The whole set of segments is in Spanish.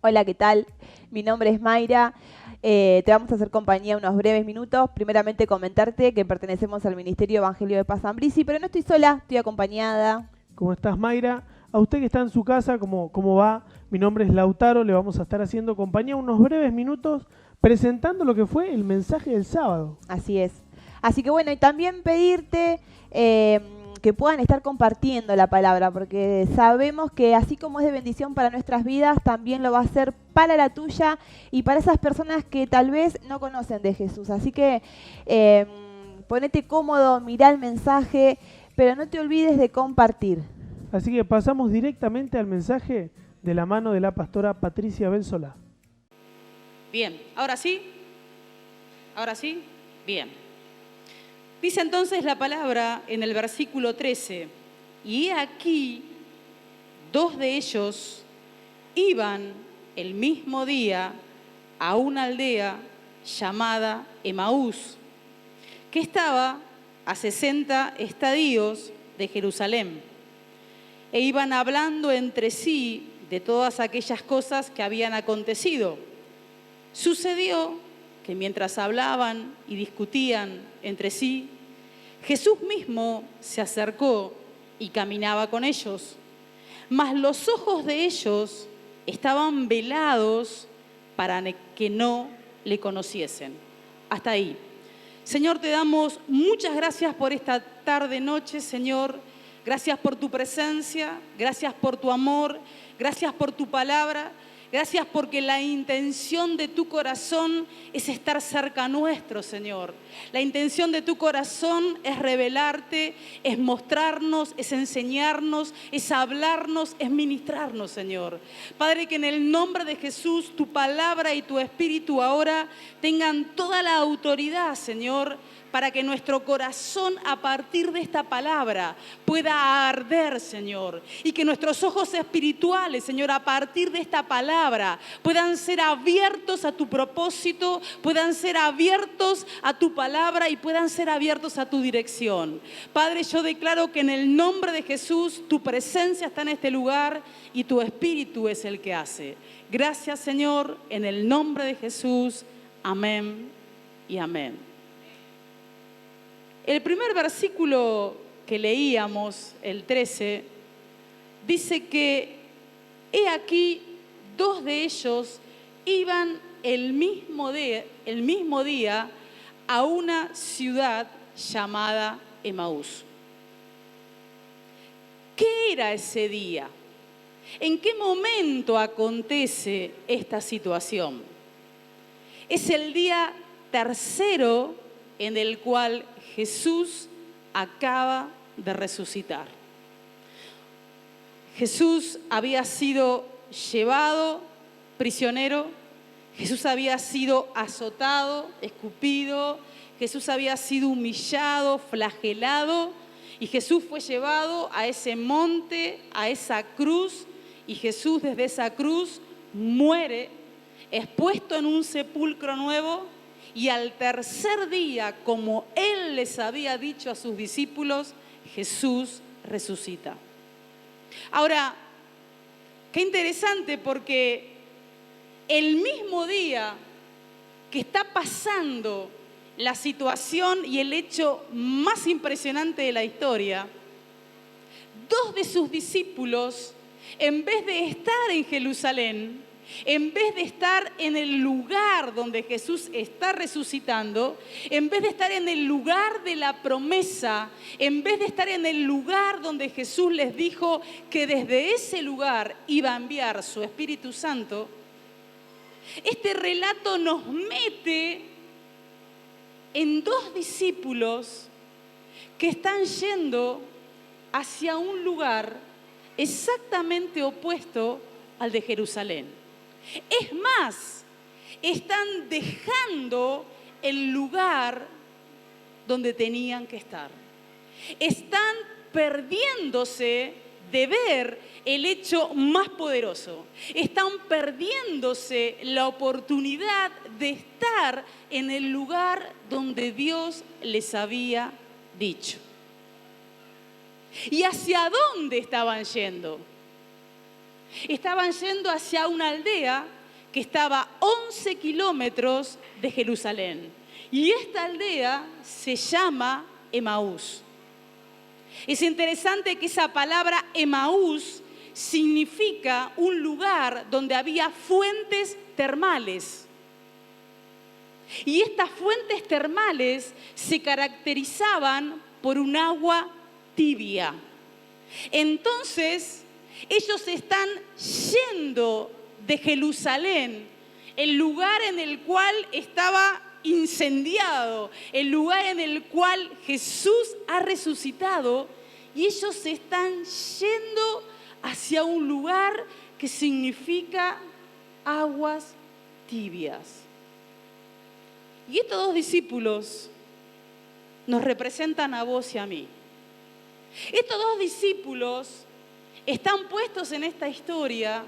Hola, ¿qué tal? Mi nombre es Mayra. Te vamos a hacer compañía unos breves minutos. Primeramente comentarte que pertenecemos al Ministerio Evangelio de Paz Ambrisi, pero no estoy sola, estoy acompañada. ¿Cómo estás, Mayra? A usted que está en su casa, ¿cómo va? Mi nombre es Lautaro, le vamos a estar haciendo compañía unos breves minutos presentando lo que fue el mensaje del sábado. Así es. Así que bueno, y también pedirte que puedan estar compartiendo la palabra, porque sabemos que así como es de bendición para nuestras vidas, también lo va a ser para la tuya y para esas personas que tal vez no conocen de Jesús. Así que eh, ponete cómodo, mirá el mensaje, pero no te olvides de compartir. Así que pasamos directamente al mensaje de la mano de la pastora Patricia Belsolá. Bien, ahora sí, bien. Dice entonces la palabra en el versículo 13, y he aquí, dos de ellos iban el mismo día a una aldea llamada Emaús, que estaba a 60 estadios de Jerusalén, e iban hablando entre sí de todas aquellas cosas que habían acontecido. Sucedió que mientras hablaban y discutían entre sí, Jesús mismo se acercó y caminaba con ellos, mas los ojos de ellos estaban velados para que no le conociesen. Hasta ahí. Señor, te damos muchas gracias por esta tarde, noche, Señor. Gracias por tu presencia, gracias por tu amor, gracias por tu palabra. Gracias porque la intención de tu corazón es estar cerca nuestro, Señor. La intención de tu corazón es revelarte, es mostrarnos, es enseñarnos, es hablarnos, es ministrarnos, Señor. Padre, que en el nombre de Jesús tu palabra y tu espíritu ahora tengan toda la autoridad, Señor, para que nuestro corazón a partir de esta palabra pueda arder, Señor, y que nuestros ojos espirituales, Señor, a partir de esta palabra puedan ser abiertos a tu propósito, puedan ser abiertos a tu palabra y puedan ser abiertos a tu dirección. Padre, yo declaro que en el nombre de Jesús tu presencia está en este lugar y tu espíritu es el que hace. Gracias, Señor, en el nombre de Jesús. Amén y amén. El primer versículo que leíamos, el 13, dice que he aquí dos de ellos iban el mismo día a una ciudad llamada Emaús. ¿Qué era ese día? ¿En qué momento acontece esta situación? Es el día tercero en el cual Jesús acaba de resucitar. Jesús había sido llevado prisionero, Jesús había sido azotado, escupido, Jesús había sido humillado, flagelado, y Jesús fue llevado a ese monte, a esa cruz, y Jesús desde esa cruz muere, es puesto en un sepulcro nuevo, y al tercer día, como Él les había dicho a sus discípulos, Jesús resucita. Ahora, qué interesante, porque el mismo día que está pasando la situación y el hecho más impresionante de la historia, dos de sus discípulos, en vez de estar en Jerusalén, en vez de estar en el lugar donde Jesús está resucitando, en vez de estar en el lugar de la promesa, en vez de estar en el lugar donde Jesús les dijo que desde ese lugar iba a enviar su Espíritu Santo, este relato nos mete en dos discípulos que están yendo hacia un lugar exactamente opuesto al de Jerusalén. Es más, están dejando el lugar donde tenían que estar. Están perdiéndose de ver el hecho más poderoso. Están perdiéndose la oportunidad de estar en el lugar donde Dios les había dicho. ¿Y hacia dónde estaban yendo? Estaban yendo hacia una aldea que estaba 11 kilómetros de Jerusalén. Y esta aldea se llama Emaús. Es interesante que esa palabra Emaús significa un lugar donde había fuentes termales. Y estas fuentes termales se caracterizaban por un agua tibia. Entonces, ellos están yendo de Jerusalén, el lugar en el cual estaba incendiado, el lugar en el cual Jesús ha resucitado, y ellos están yendo hacia un lugar que significa aguas tibias. Y estos dos discípulos nos representan a vos y a mí. Estos dos discípulos están puestos en esta historia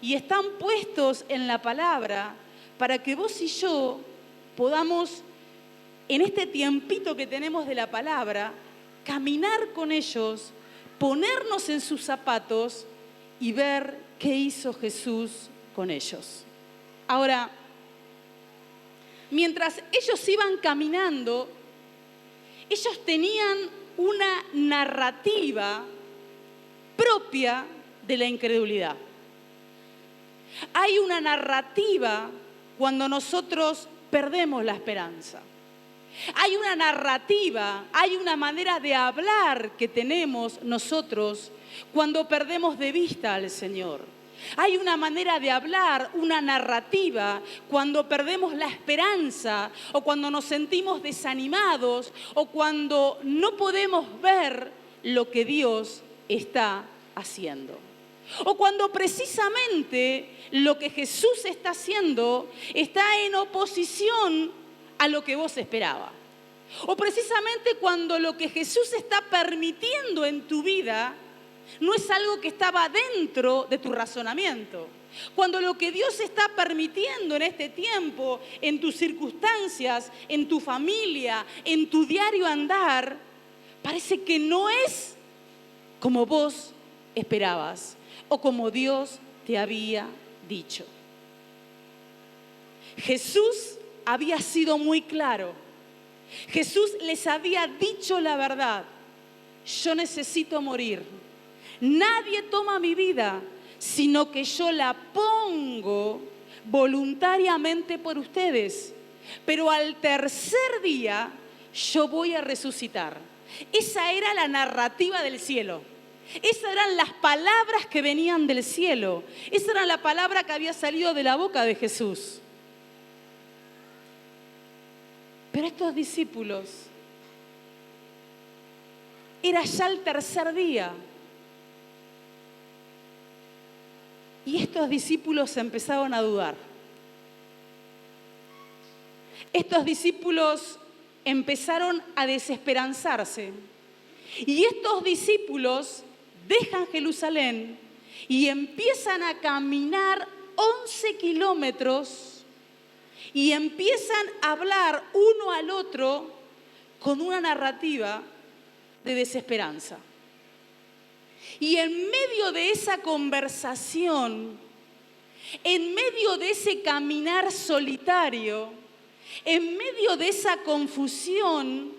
y están puestos en la palabra para que vos y yo podamos, en este tiempito que tenemos de la palabra, caminar con ellos, ponernos en sus zapatos y ver qué hizo Jesús con ellos. Ahora, mientras ellos iban caminando, ellos tenían una narrativa propia de la incredulidad. Hay una narrativa cuando nosotros perdemos la esperanza. Hay una narrativa, hay una manera de hablar que tenemos nosotros cuando perdemos de vista al Señor. Hay una manera de hablar, una narrativa, cuando perdemos la esperanza o cuando nos sentimos desanimados o cuando no podemos ver lo que Dios está haciendo. O cuando precisamente lo que Jesús está haciendo está en oposición a lo que vos esperabas. O precisamente cuando lo que Jesús está permitiendo en tu vida no es algo que estaba dentro de tu razonamiento. Cuando lo que Dios está permitiendo en este tiempo, en tus circunstancias, en tu familia, en tu diario andar, parece que no es como vos esperabas o como Dios te había dicho. Jesús había sido muy claro. Jesús les había dicho la verdad. Yo necesito morir. Nadie toma mi vida, sino que yo la pongo voluntariamente por ustedes. Pero al tercer día yo voy a resucitar. Esa era la narrativa del cielo. Esas eran las palabras que venían del cielo. Esa era la palabra que había salido de la boca de Jesús. Pero estos discípulos, era ya el tercer día. Y estos discípulos empezaron a dudar. Estos discípulos empezaron a desesperanzarse. Y estos discípulos dejan Jerusalén y empiezan a caminar 11 kilómetros y empiezan a hablar uno al otro con una narrativa de desesperanza. Y en medio de esa conversación, en medio de ese caminar solitario, en medio de esa confusión,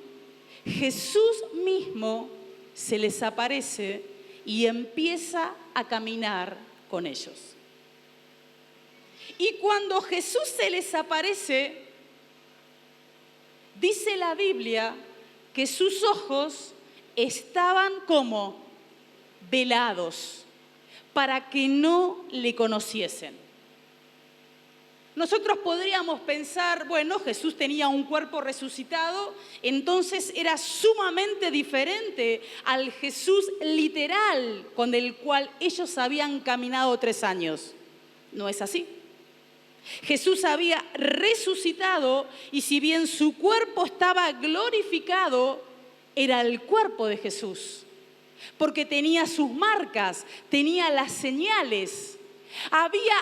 Jesús mismo se les aparece y empieza a caminar con ellos. Y cuando Jesús se les aparece, dice la Biblia que sus ojos estaban como velados para que no le conociesen. Nosotros podríamos pensar, bueno, Jesús tenía un cuerpo resucitado, entonces era sumamente diferente al Jesús literal con el cual ellos habían caminado 3 años. No es así. Jesús había resucitado y si bien su cuerpo estaba glorificado, era el cuerpo de Jesús. Porque tenía sus marcas, tenía las señales. Había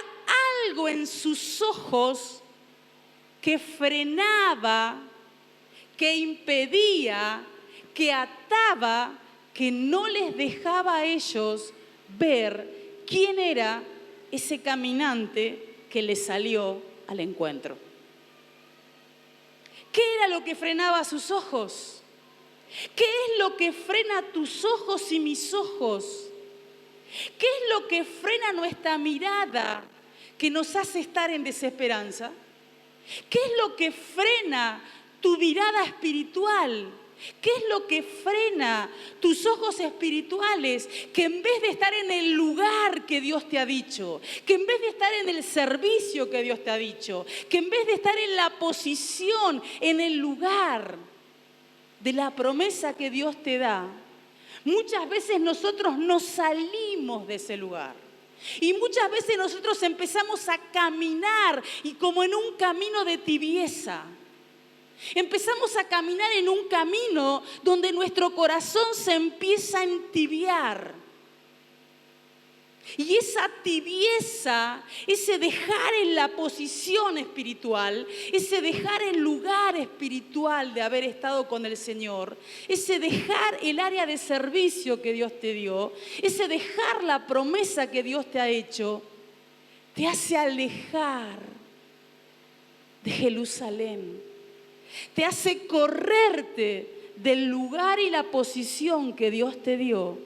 algo en sus ojos que frenaba, que impedía, que ataba, que no les dejaba a ellos ver quién era ese caminante que le salió al encuentro. ¿Qué era lo que frenaba sus ojos? ¿Qué es lo que frena tus ojos y mis ojos? ¿Qué es lo que frena nuestra mirada que nos hace estar en desesperanza? ¿Qué es lo que frena tu mirada espiritual? ¿Qué es lo que frena tus ojos espirituales? Que en vez de estar en el lugar que Dios te ha dicho, que en vez de estar en el servicio que Dios te ha dicho, que en vez de estar en la posición, en el lugar de la promesa que Dios te da, muchas veces nosotros nos salimos de ese lugar. Y muchas veces nosotros empezamos a caminar y como en un camino de tibieza. Empezamos a caminar en un camino donde nuestro corazón se empieza a entibiar. Y esa tibieza, ese dejar en la posición espiritual, ese dejar el lugar espiritual de haber estado con el Señor, ese dejar el área de servicio que Dios te dio, ese dejar la promesa que Dios te ha hecho, te hace alejar de Jerusalén. Te hace correrte del lugar y la posición que Dios te dio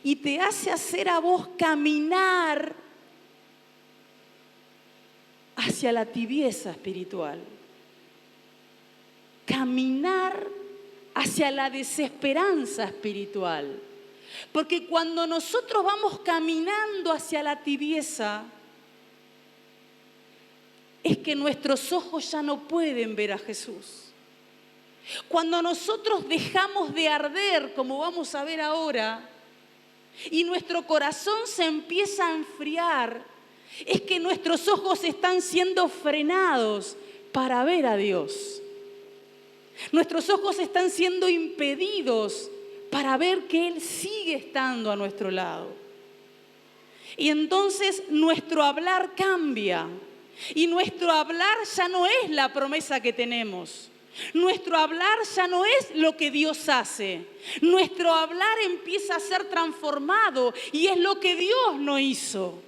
y te hace hacer a vos caminar hacia la tibieza espiritual, caminar hacia la desesperanza espiritual. Porque cuando nosotros vamos caminando hacia la tibieza, es que nuestros ojos ya no pueden ver a Jesús. Cuando nosotros dejamos de arder, como vamos a ver ahora, y nuestro corazón se empieza a enfriar, es que nuestros ojos están siendo frenados para ver a Dios. Nuestros ojos están siendo impedidos para ver que Él sigue estando a nuestro lado. Y entonces nuestro hablar cambia. Y nuestro hablar ya no es la promesa que tenemos. Nuestro hablar ya no es lo que Dios hace. Nuestro hablar empieza a ser transformado y es lo que Dios no hizo.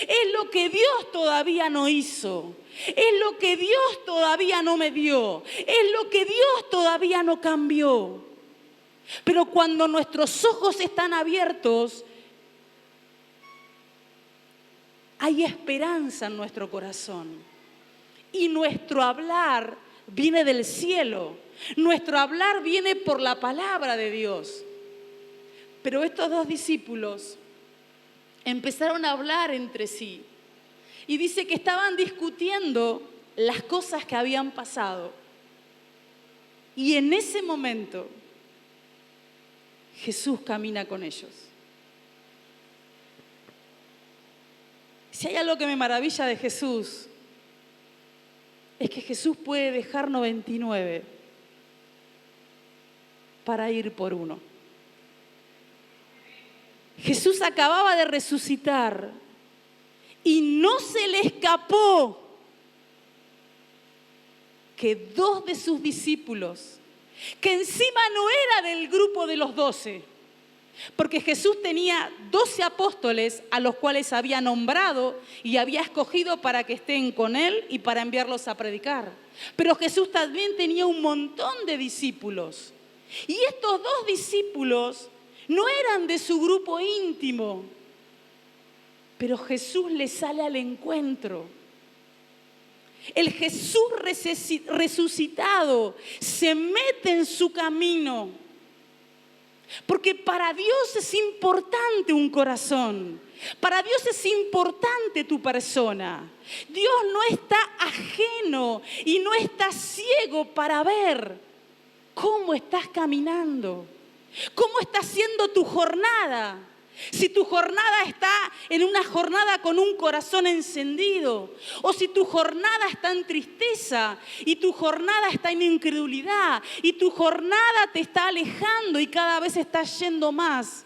Es lo que Dios todavía no hizo. Es lo que Dios todavía no me dio. Es lo que Dios todavía no cambió. Pero cuando nuestros ojos están abiertos, hay esperanza en nuestro corazón. Y nuestro hablar viene del cielo. Nuestro hablar viene por la palabra de Dios. Pero estos dos discípulos empezaron a hablar entre sí. Y dice que estaban discutiendo las cosas que habían pasado. Y en ese momento, Jesús camina con ellos. Si hay algo que me maravilla de Jesús, es que Jesús puede dejar 99 para ir por uno. Jesús acababa de resucitar y no se le escapó que 2 de sus discípulos, que encima no era del grupo de los 12, porque Jesús tenía 12 apóstoles a los cuales había nombrado y había escogido para que estén con Él y para enviarlos a predicar. Pero Jesús también tenía un montón de discípulos. Y estos 2 discípulos no eran de su grupo íntimo, pero Jesús les sale al encuentro. El Jesús resucitado se mete en su camino. Porque para Dios es importante un corazón. Para Dios es importante tu persona. Dios no está ajeno y no está ciego para ver cómo estás caminando, cómo está siendo tu jornada. Si tu jornada está en una jornada con un corazón encendido, o si tu jornada está en tristeza, y tu jornada está en incredulidad, y tu jornada te está alejando y cada vez estás yendo más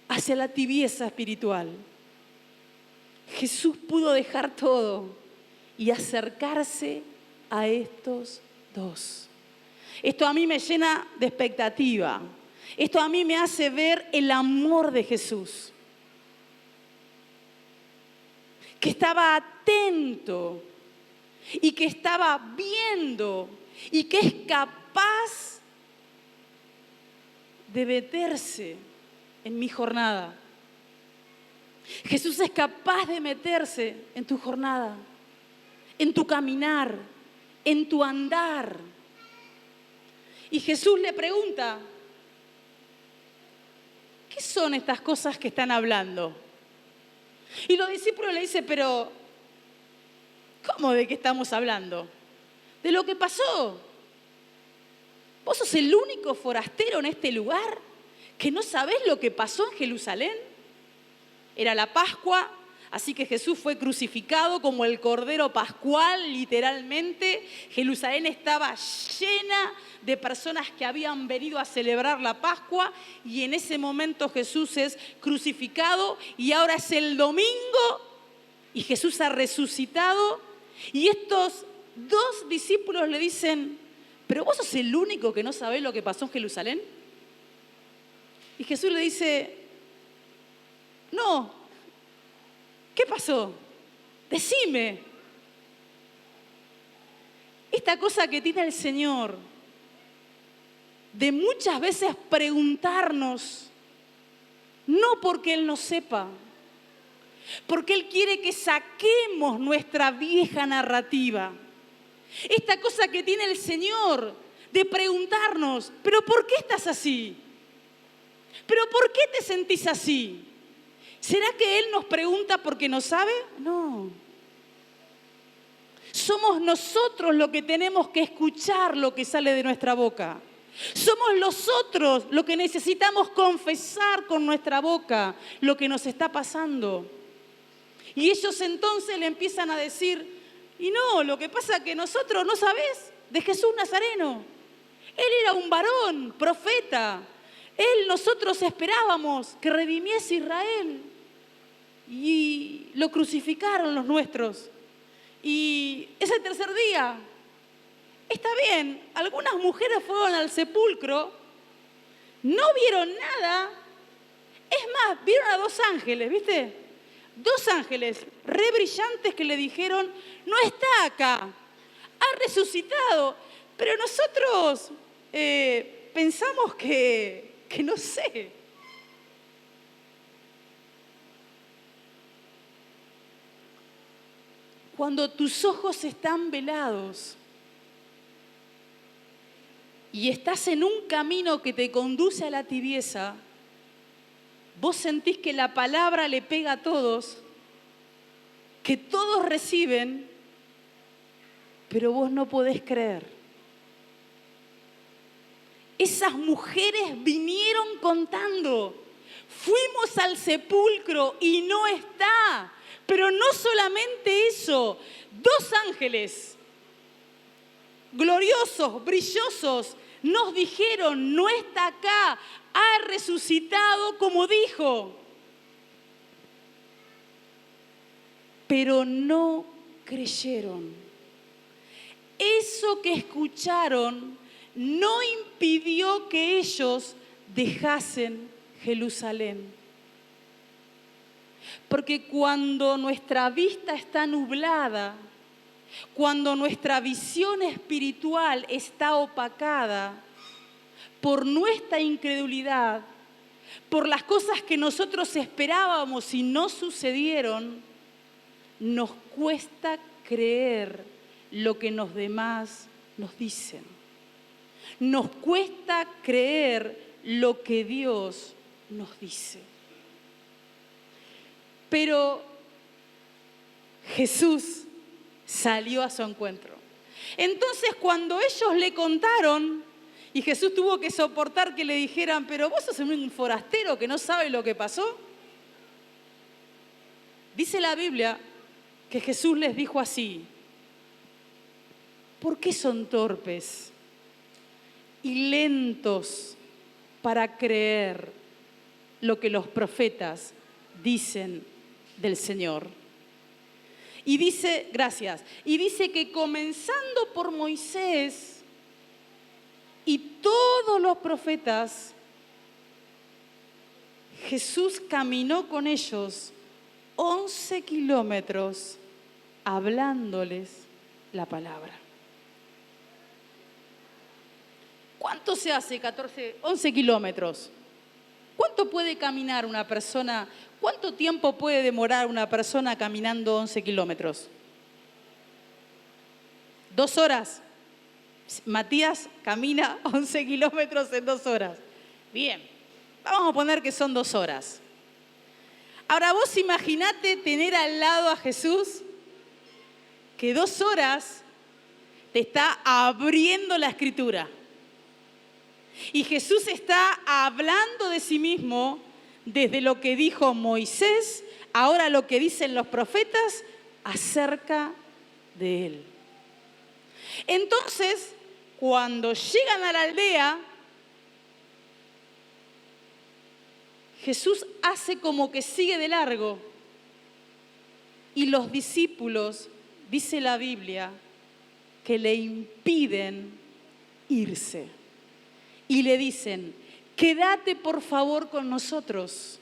hacia la tibieza espiritual. Jesús pudo dejar todo y acercarse a estos 2. Esto a mí me llena de expectativa. Esto a mí me hace ver el amor de Jesús. que estaba atento y que estaba viendo y que es capaz de meterse en mi jornada. Jesús es capaz de meterse en tu jornada, en tu caminar, en tu andar. Y Jesús le pregunta, ¿qué son estas cosas que están hablando? Y los discípulos le dicen, pero ¿cómo de qué estamos hablando? De lo que pasó. ¿Vos sos el único forastero en este lugar que no sabés lo que pasó en Jerusalén? Era la Pascua, así que Jesús fue crucificado como el Cordero Pascual, literalmente. Jerusalén estaba llena de personas que habían venido a celebrar la Pascua y en ese momento Jesús es crucificado y ahora es el domingo y Jesús ha resucitado y estos dos discípulos le dicen, ¿pero vos sos el único que no sabés lo que pasó en Jerusalén? Y Jesús le dice, no, ¿qué pasó? Decime. Esta cosa que tiene el Señor de muchas veces preguntarnos, no porque Él no sepa, porque Él quiere que saquemos nuestra vieja narrativa. Esta cosa que tiene el Señor de preguntarnos, ¿pero por qué estás así? ¿Pero por qué te sentís así? ¿Será que Él nos pregunta porque no sabe? No. Somos nosotros los que tenemos que escuchar lo que sale de nuestra boca. Somos nosotros los que necesitamos confesar con nuestra boca lo que nos está pasando. Y ellos entonces le empiezan a decir, y no, lo que pasa es que nosotros no sabés de Jesús Nazareno. Él era un varón, profeta. Nosotros esperábamos que redimiese Israel. Y lo crucificaron los nuestros. Y ese tercer día, está bien, algunas mujeres fueron al sepulcro, no vieron nada. Es más, vieron a dos ángeles, ¿viste? Dos ángeles re brillantes que le dijeron, no está acá, ha resucitado. Pero nosotros pensamos que no sé. Cuando tus ojos están velados y estás en un camino que te conduce a la tibieza, vos sentís que la palabra le pega a todos, que todos reciben, pero vos no podés creer. Esas mujeres vinieron contando, fuimos al sepulcro y no está. Pero no solamente eso, dos ángeles gloriosos, brillosos, nos dijeron, no está acá, ha resucitado como dijo. Pero no creyeron. Eso que escucharon no impidió que ellos dejasen Jerusalén. Porque cuando nuestra vista está nublada, cuando nuestra visión espiritual está opacada por nuestra incredulidad, por las cosas que nosotros esperábamos y no sucedieron, nos cuesta creer lo que los demás nos dicen. Nos cuesta creer lo que Dios nos dice. Pero Jesús salió a su encuentro. Entonces, cuando ellos le contaron, y Jesús tuvo que soportar que le dijeran, pero vos sos un forastero que no sabe lo que pasó. Dice la Biblia que Jesús les dijo así, ¿por qué son torpes y lentos para creer lo que los profetas dicen del Señor? Y dice, gracias, y dice que comenzando por Moisés y todos los profetas, Jesús caminó con ellos 11 kilómetros hablándoles la palabra. ¿Cuánto se hace 11 kilómetros? ¿Cuánto puede caminar una persona? ¿Cuánto tiempo puede demorar una persona caminando 11 kilómetros? 2 horas. Matías camina 11 kilómetros en 2 horas. Bien, vamos a poner que son 2 horas. Ahora vos imaginate tener al lado a Jesús que 2 horas te está abriendo la Escritura. Y Jesús está hablando de sí mismo desde lo que dijo Moisés, ahora lo que dicen los profetas acerca de él. Entonces, cuando llegan a la aldea, Jesús hace como que sigue de largo y los discípulos, dice la Biblia, que le impiden irse y le dicen: quédate por favor con nosotros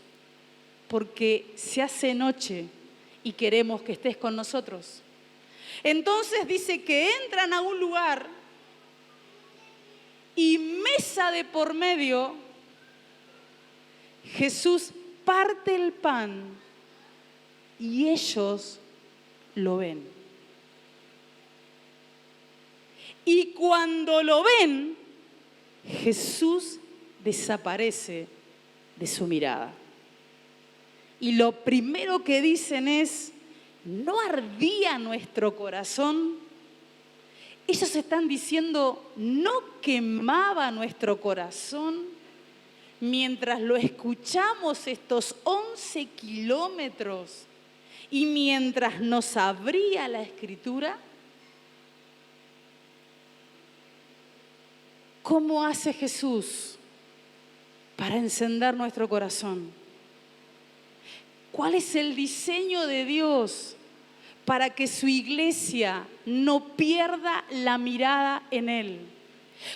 porque se hace noche y queremos que estés con nosotros. Entonces dice que entran a un lugar y mesa de por medio, Jesús parte el pan y ellos lo ven. Y cuando lo ven, Jesús desaparece de su mirada. Y lo primero que dicen es: ¿no ardía nuestro corazón? Ellos están diciendo: ¿no quemaba nuestro corazón mientras lo escuchamos estos 11 kilómetros y mientras nos abría la Escritura? ¿Cómo hace Jesús para encender nuestro corazón? ¿Cuál es el diseño de Dios para que su iglesia no pierda la mirada en Él?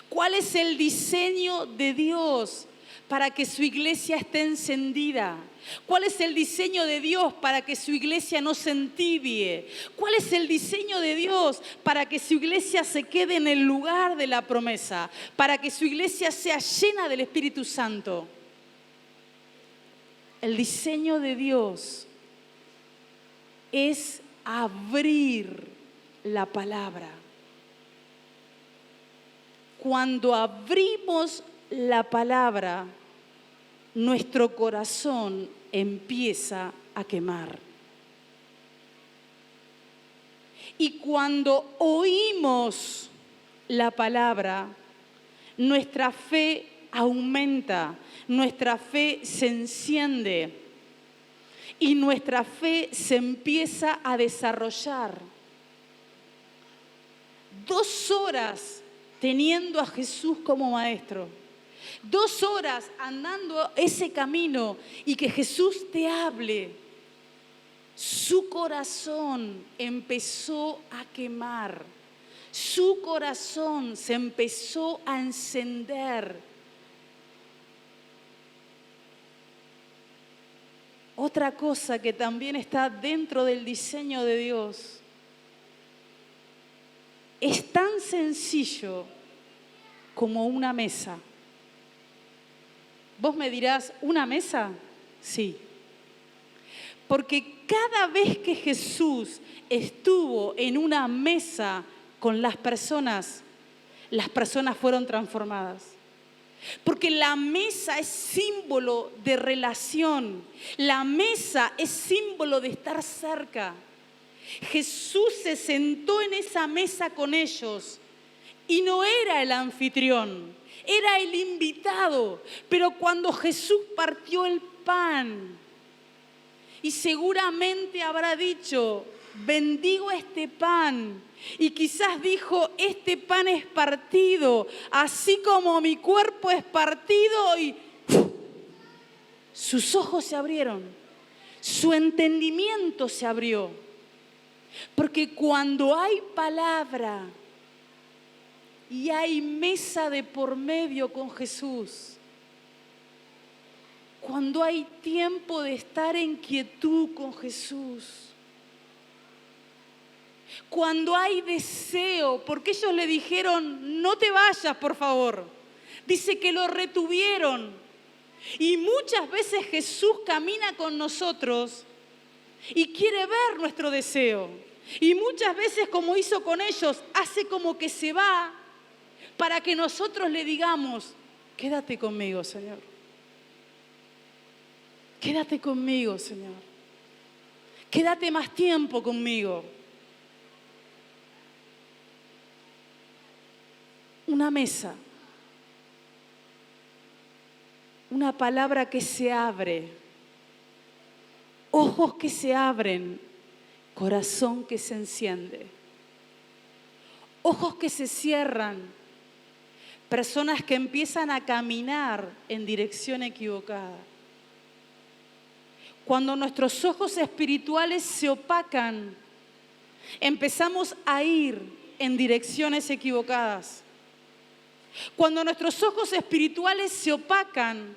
¿Cuál es el diseño de Dios para que su iglesia esté encendida? ¿Cuál es el diseño de Dios para que su iglesia no se entibie? ¿Cuál es el diseño de Dios para que su iglesia se quede en el lugar de la promesa? Para que su iglesia sea llena del Espíritu Santo. El diseño de Dios es abrir la palabra. Cuando abrimos la palabra, nuestro corazón empieza a quemar. Y cuando oímos la palabra, nuestra fe aumenta, nuestra fe se enciende y nuestra fe se empieza a desarrollar. 2 horas teniendo a Jesús como maestro, 2 horas andando ese camino y que Jesús te hable, su corazón empezó a quemar, su corazón se empezó a encender. Otra cosa que también está dentro del diseño de Dios es tan sencillo como una mesa. Vos me dirás, ¿una mesa? Sí. Porque cada vez que Jesús estuvo en una mesa con las personas fueron transformadas. Porque la mesa es símbolo de relación. La mesa es símbolo de estar cerca. Jesús se sentó en esa mesa con ellos y no era el anfitrión, era el invitado. Pero cuando Jesús partió el pan y seguramente habrá dicho: bendigo este pan. Y quizás dijo: este pan es partido, así como mi cuerpo es partido. Y sus ojos se abrieron, su entendimiento se abrió. Porque cuando hay palabra y hay mesa de por medio con Jesús, cuando hay tiempo de estar en quietud con Jesús. Cuando hay deseo, porque ellos le dijeron, no te vayas, por favor. Dice que lo retuvieron. Y muchas veces Jesús camina con nosotros y quiere ver nuestro deseo. Y muchas veces, como hizo con ellos, hace como que se va para que nosotros le digamos, quédate conmigo, Señor. Quédate conmigo, Señor. Quédate más tiempo conmigo. Una mesa. Una palabra que se abre. Ojos que se abren. Corazón que se enciende. Ojos que se cierran. Personas que empiezan a caminar en dirección equivocada. Cuando nuestros ojos espirituales se opacan, empezamos a ir en direcciones equivocadas. Cuando nuestros ojos espirituales se opacan,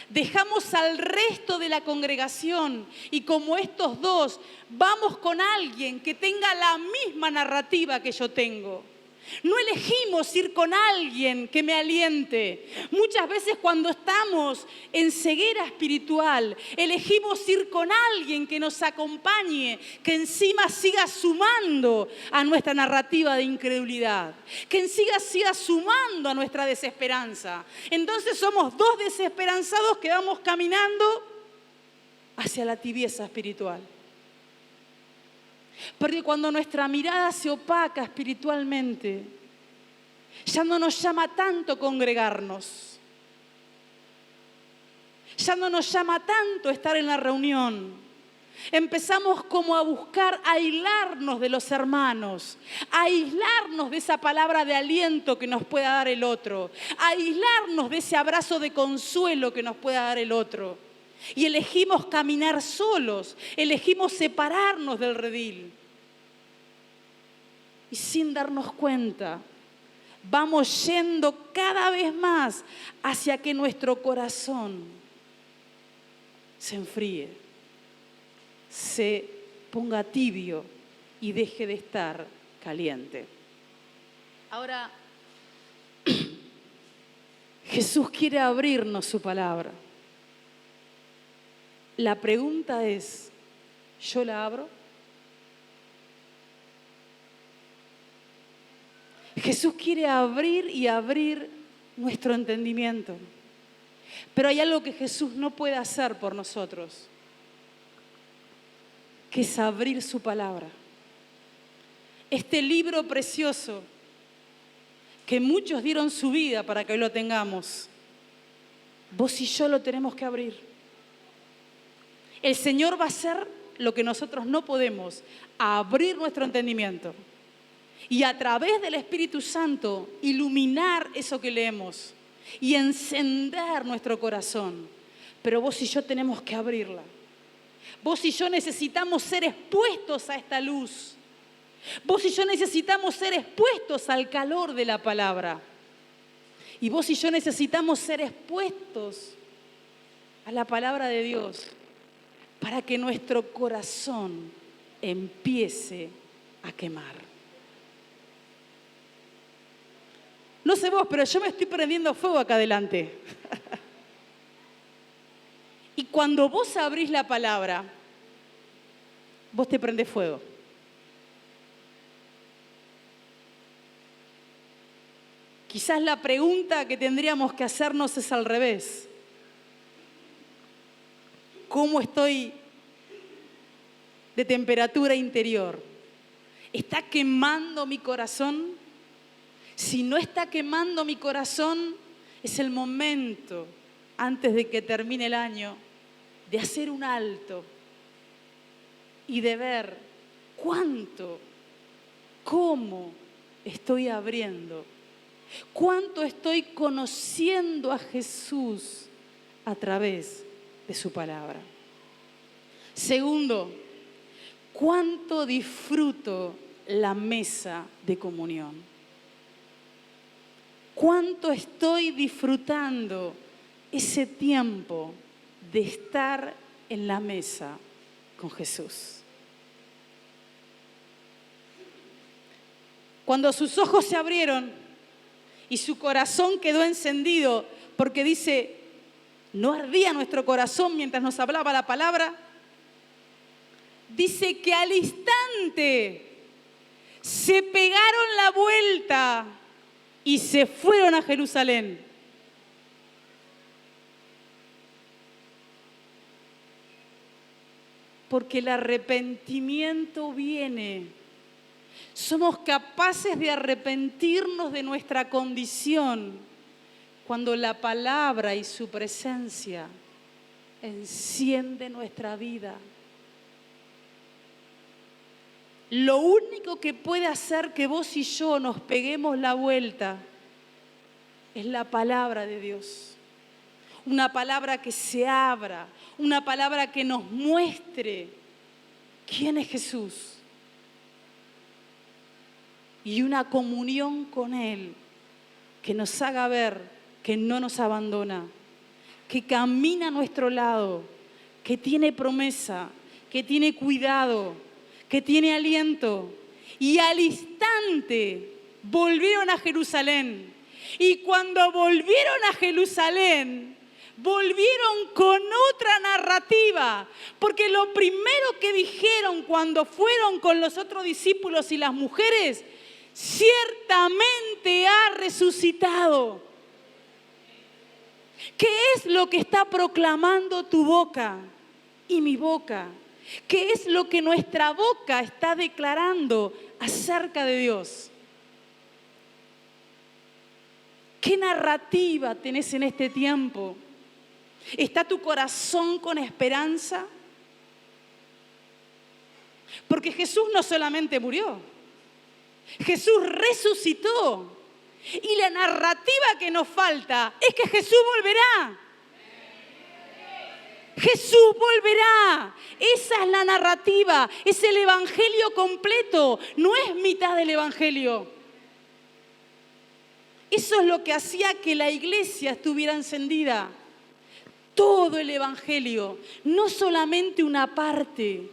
dejamos al resto de la congregación y como estos dos, vamos con alguien que tenga la misma narrativa que yo tengo. No elegimos ir con alguien que me aliente. Muchas veces cuando estamos en ceguera espiritual, elegimos ir con alguien que nos acompañe, que encima siga sumando a nuestra narrativa de incredulidad, que encima siga sumando a nuestra desesperanza. Entonces somos dos desesperanzados que vamos caminando hacia la tibieza espiritual. Porque cuando nuestra mirada se opaca espiritualmente, ya no nos llama tanto congregarnos. Ya no nos llama tanto estar en la reunión. Empezamos como a buscar aislarnos de los hermanos, aislarnos de esa palabra de aliento que nos pueda dar el otro, aislarnos de ese abrazo de consuelo que nos pueda dar el otro. Y elegimos caminar solos, elegimos separarnos del redil. Y sin darnos cuenta, vamos yendo cada vez más hacia que nuestro corazón se enfríe, se ponga tibio y deje de estar caliente. Ahora, Jesús quiere abrirnos su palabra. La pregunta es, ¿yo la abro? Jesús quiere abrir y abrir nuestro entendimiento. Pero hay algo que Jesús no puede hacer por nosotros, que es abrir su palabra. Este libro precioso, que muchos dieron su vida para que hoy lo tengamos, vos y yo lo tenemos que abrir. El Señor va a hacer lo que nosotros no podemos, abrir nuestro entendimiento y a través del Espíritu Santo iluminar eso que leemos y encender nuestro corazón. Pero vos y yo tenemos que abrirla. Vos y yo necesitamos ser expuestos a esta luz. Vos y yo necesitamos ser expuestos al calor de la palabra. Y vos y yo necesitamos ser expuestos a la palabra de Dios, para que nuestro corazón empiece a quemar. No sé vos, pero yo me estoy prendiendo fuego acá adelante. Y cuando vos abrís la palabra, vos te prendés fuego. Quizás la pregunta que tendríamos que hacernos es al revés. ¿Cómo estoy de temperatura interior? ¿Está quemando mi corazón? Si no está quemando mi corazón, es el momento, antes de que termine el año, de hacer un alto y de ver cuánto, cómo estoy abriendo, cuánto estoy conociendo a Jesús a través de su palabra. Segundo, cuánto disfruto la mesa de comunión. Cuánto estoy disfrutando ese tiempo de estar en la mesa con Jesús. Cuando sus ojos se abrieron y su corazón quedó encendido, porque dice, no ardía nuestro corazón mientras nos hablaba la palabra, dice que al instante se pegaron la vuelta y se fueron a Jerusalén. Porque el arrepentimiento viene. Somos capaces de arrepentirnos de nuestra condición cuando la palabra y su presencia enciende nuestra vida. Lo único que puede hacer que vos y yo nos peguemos la vuelta es la palabra de Dios. Una palabra que se abra, una palabra que nos muestre quién es Jesús. Y una comunión con Él que nos haga ver que no nos abandona, que camina a nuestro lado, que tiene promesa, que tiene cuidado, que tiene aliento. Y al instante volvieron a Jerusalén. Y cuando volvieron a Jerusalén, volvieron con otra narrativa. Porque lo primero que dijeron cuando fueron con los otros discípulos y las mujeres, ciertamente ha resucitado. ¿Qué es lo que está proclamando tu boca y mi boca? ¿Qué es lo que nuestra boca está declarando acerca de Dios? ¿Qué narrativa tenés en este tiempo? ¿Está tu corazón con esperanza? Porque Jesús no solamente murió, Jesús resucitó. Y la narrativa que nos falta es que Jesús volverá. Jesús volverá. Esa es la narrativa, es el evangelio completo, no es mitad del evangelio. Eso es lo que hacía que la iglesia estuviera encendida. Todo el evangelio, no solamente una parte.